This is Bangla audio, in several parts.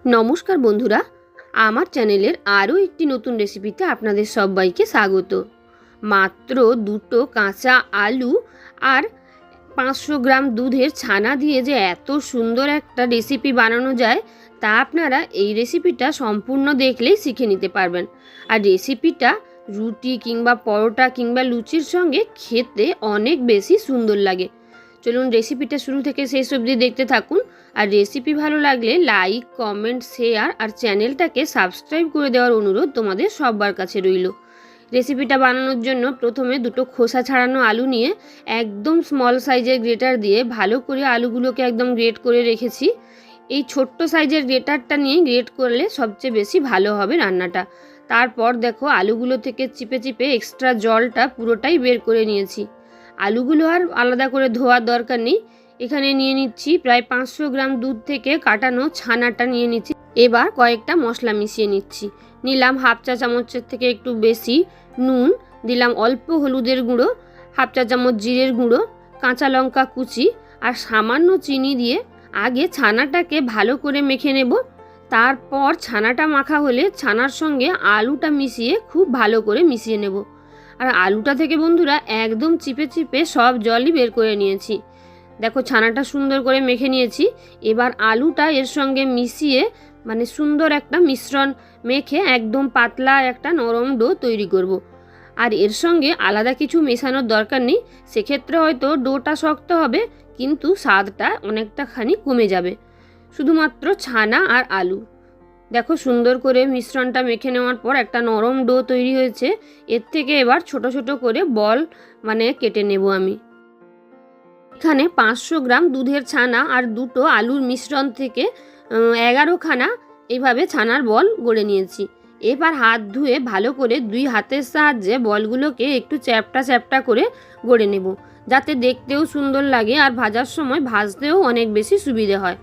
নমস্কার বন্ধুরা, আমার চ্যানেলের আরও একটি নতুন রেসিপিতে আপনাদের সবাইকে স্বাগত। মাত্র দুটো কাঁচা আলু আর 500 গ্রাম দুধের ছানা দিয়ে যে এত সুন্দর একটা রেসিপি বানানো যায় তা আপনারা এই রেসিপিটা সম্পূর্ণ দেখলেই শিখে নিতে পারবেন। আর রেসিপিটা রুটি কিংবা পরোটা কিংবা লুচির সঙ্গে খেতে অনেক বেশি সুন্দর লাগে। চলুন রেসিপিটা শুরু থেকে শেষ অবধি দেখতে থাকুন। আর রেসিপি ভালো লাগলে লাইক, কমেন্ট, শেয়ার আর চ্যানেলটাকে সাবস্ক্রাইব করে দেওয়ার অনুরোধ তোমাদের সবার কাছে রইল। রেসিপিটা বানানোর জন্য প্রথমে দুটো খোসা ছাড়ানো আলু নিয়ে একদম স্মল সাইজের গ্রেটার দিয়ে ভালো করে আলুগুলোকে একদম গ্রেট করে রেখেছি। এই ছোট্ট সাইজের গ্রেটারটা নিয়ে গ্রেট করলে সবচেয়ে বেশি ভালো হবে রান্নাটা। তারপর দেখো আলুগুলো থেকে চিপে চিপে এক্সট্রা জলটা পুরোটাই বের করে নিয়েছি। আলুগুলো আর আলাদা করে ধোয়ার দরকার নেই। এখানে নিয়ে নিচ্ছি প্রায় 500 গ্রাম দুধ থেকে কাটানো ছানাটা নিয়ে নিচ্ছি। এবার কয়েকটা মশলা মিশিয়ে নিচ্ছি। নিলাম হাফ চা চামচের থেকে একটু বেশি নুন, দিলাম অল্প হলুদের গুঁড়ো, হাফ চা চামচ জিরের গুঁড়ো, কাঁচা লঙ্কা কুচি আর সামান্য চিনি দিয়ে আগে ছানাটাকে ভালো করে মেখে নেব। তারপর ছানাটা মাখা হলে ছানার সঙ্গে আলুটা মিশিয়ে খুব ভালো করে মিশিয়ে নেব। আর আলুটা থেকে বন্ধুরা একদম চিপে চিপে সব জলই বের করে নিয়েছি। দেখো ছানাটা সুন্দর করে মেখে নিয়েছি। এবার আলুটা এর সঙ্গে মিশিয়ে সুন্দর একটা মিশ্রণ মেখে একদম পাতলা একটা নরম ডো তৈরি করব। আর এর সঙ্গে আলাদা কিছু মেশানোর দরকার নেই। সেক্ষেত্রে হয়তো ডোটা শক্ত হবে কিন্তু স্বাদটা অনেকটা খানি কমে যাবে। শুধুমাত্র ছানা আর আলু। দেখো সুন্দর করে মিশ্রণটা মেখে নেওয়ার পর একটা নরম ডো তৈরি হয়েছে। এর থেকে এবার ছোট ছোট করে বল কেটে নেব আমি। এখানে 500 গ্রাম দুধের ছানা আর দুটো আলুর মিশ্রণ থেকে 11খানা এইভাবে ছানার বল গড়ে নিয়েছি। এবার হাত ধুয়ে ভালো করে দুই হাতের সাহায্যে বলগুলোকে একটু চ্যাপটা চ্যাপটা করে গড়ে নেব, যাতে দেখতেও সুন্দর লাগে আর ভাজার সময় ভাজতেও অনেক বেশি সুবিধে হয়।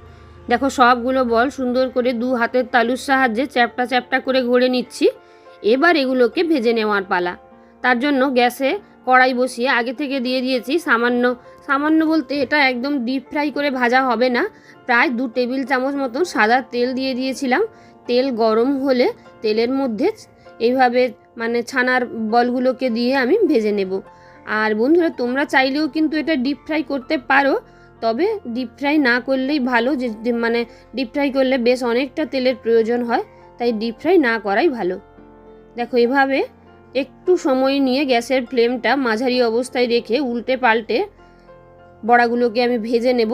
দেখো সবগুলো বল সুন্দর করে দু হাতের তালুর সাহায্যে চ্যাপটা চ্যাপটা করে গড়ে নিচ্ছি। এবার এগুলোকে ভেজে নেওয়ার পালা। তার জন্য গ্যাসে কড়াই বসিয়ে আগে থেকে দিয়ে দিয়েছি সামান্য বলতে এটা একদম ডিপ ফ্রাই করে ভাজা হবে না, প্রায় 2 টেবিল চামচ মতন সাদা তেল দিয়ে দিয়েছিলাম। তেল গরম হলে তেলের মধ্যে এইভাবে ছানার বলগুলোকে দিয়ে আমি ভেজে নেব। আর বন্ধুরা তোমরা চাইলেও কিন্তু এটা ডিপ ফ্রাই করতে পারো, তবে ডিপ ফ্রাই না করলেই ভালো। যে ডিপ ফ্রাই করলে বেশ অনেকটা তেলের প্রয়োজন হয়, তাই ডিপ ফ্রাই না করাই ভালো। দেখো এভাবে একটু সময় নিয়ে গ্যাসের ফ্লেমটা মাঝারি অবস্থায় রেখে উল্টে পাল্টে বড়াগুলোকে আমি ভেজে নেব।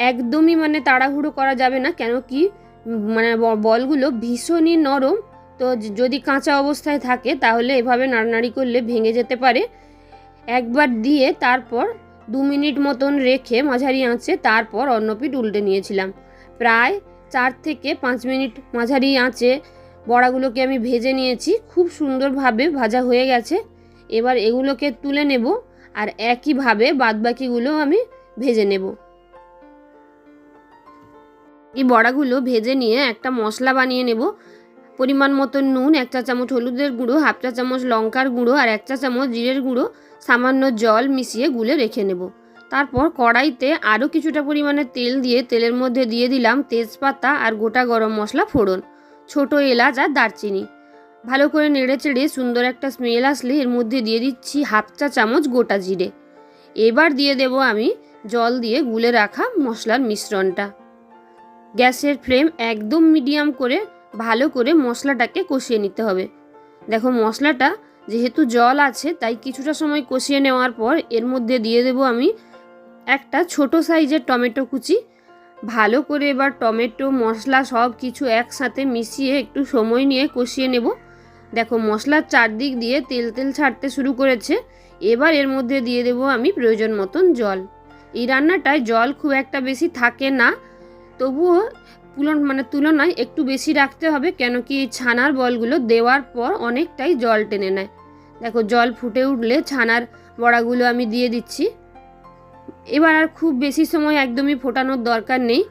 একদমই তাড়াহুড়ো করা যাবে না, কেন কি বলগুলো ভীষণই নরম, তো যদি কাঁচা অবস্থায় থাকে তাহলে এভাবে নাড়ানাড়ি করলে ভেঙে যেতে পারে। একবার দিয়ে তারপর 2 মিনিট মতন রেখে মাঝারি আঁচে তারপর অন্য পিঠ উল্টে নিয়েছিলাম। প্রায় 4 থেকে 5 মিনিট মাঝারি আঁচে বড়াগুলোকে আমি ভেজে নিয়েছি। খুব সুন্দরভাবে ভাজা হয়ে গেছে। এবার এগুলোকে তুলে নেব আর একইভাবে বাদবাকিগুলো আমি ভেজে নেব। এই বড়াগুলো ভেজে নিয়ে একটা মশলা বানিয়ে নেব। পরিমাণ মতো নুন, 1 চা চামচ হলুদের গুঁড়ো, হাফ চা চামচ লঙ্কার গুঁড়ো আর 1 চা চামচ জিরের গুঁড়ো, সামান্য জল মিশিয়ে গুলে রেখে নেব। তারপর কড়াইতে আরও কিছুটা পরিমাণে তেল দিয়ে তেলের মধ্যে দিয়ে দিলাম তেজপাতা আর গোটা গরম মশলা ফোড়ন, ছোট এলাচ আর দারচিনি। ভালো করে নেড়ে চেড়ে সুন্দর একটা স্মেল আসলে এর মধ্যে দিয়ে দিচ্ছি হাফ চা চামচ গোটা জিরে। এবার দিয়ে দেব আমি জল দিয়ে গুলে রাখা মশলার মিশ্রণটা। গ্যাসের ফ্লেম একদম মিডিয়াম করে ভালো করে মশলাটাকে কষিয়ে নিতে হবে। দেখো মশলাটা যেহেতু জল আছে তাই কিছুটা সময় কষিয়ে নেওয়ার পর এর মধ্যে দিয়ে দেব আমি একটা ছোট সাইজের টমেটো কুচি। ভালো করে এবার টমেটো মশলা সব কিছু একসাথে মিশিয়ে একটু সময় নিয়ে কষিয়ে নেব। দেখো মশলার চারদিক দিয়ে তেল তেল ছাড়তে শুরু করেছে। এবার এর মধ্যে দিয়ে দেব আমি প্রয়োজন মতন জল। এই রান্নাটায় জল খুব একটা বেশি থাকে না, তবুও তুলনায় একটু বেশি রাখতে হবে, কেন কি এই ছানার বলগুলো দেওয়ার পর অনেকটাই জল টেনে নেয়। দেখো জল ফুটে উঠলে ছানার বড়াগুলো আমি দিয়ে দিচ্ছি। এবার আর খুব বেশি সময় একদমই ফোটানোর দরকার নেই,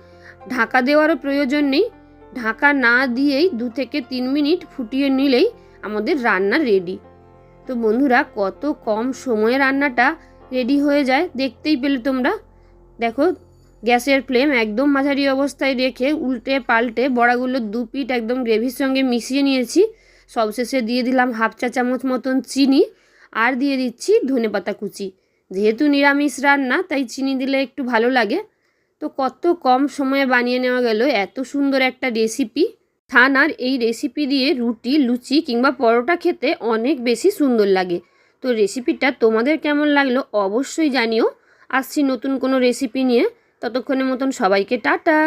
ঢাকা দেওয়ারও প্রয়োজন নেই। ঢাকা না দিয়েই 2 থেকে 3 মিনিট ফুটিয়ে নিলেই আমাদের রান্না রেডি। তো বন্ধুরা কত কম সময়ে রান্নাটা রেডি হয়ে যায় দেখতেই পেলে তোমরা। দেখো গ্যাসের ফ্লেম একদম মাঝারি অবস্থায় রেখে উল্টে পাল্টে বড়াগুলো দু পিঠ একদম গ্রেভির সঙ্গে মিশিয়ে নিয়েছি। সবশেষে দিয়ে দিলাম হাফ চা চামচ মতন চিনি আর দিয়ে দিচ্ছি ধনেপাতা কুচি। যেহেতু নিরামিষ রান্না তাই চিনি দিলে একটু ভালো লাগে। তো কত কম সময়ে বানিয়ে নেওয়া গেল এত সুন্দর একটা রেসিপি। ছানার এই রেসিপি দিয়ে রুটি, লুচি কিংবা পরোটা খেতে অনেক বেশি সুন্দর লাগে। তো রেসিপিটা তোমাদের কেমন লাগলো অবশ্যই জানিও। আসছি নতুন কোনো রেসিপি নিয়ে। ততক্ষণের মতন সবাইকে টাটা।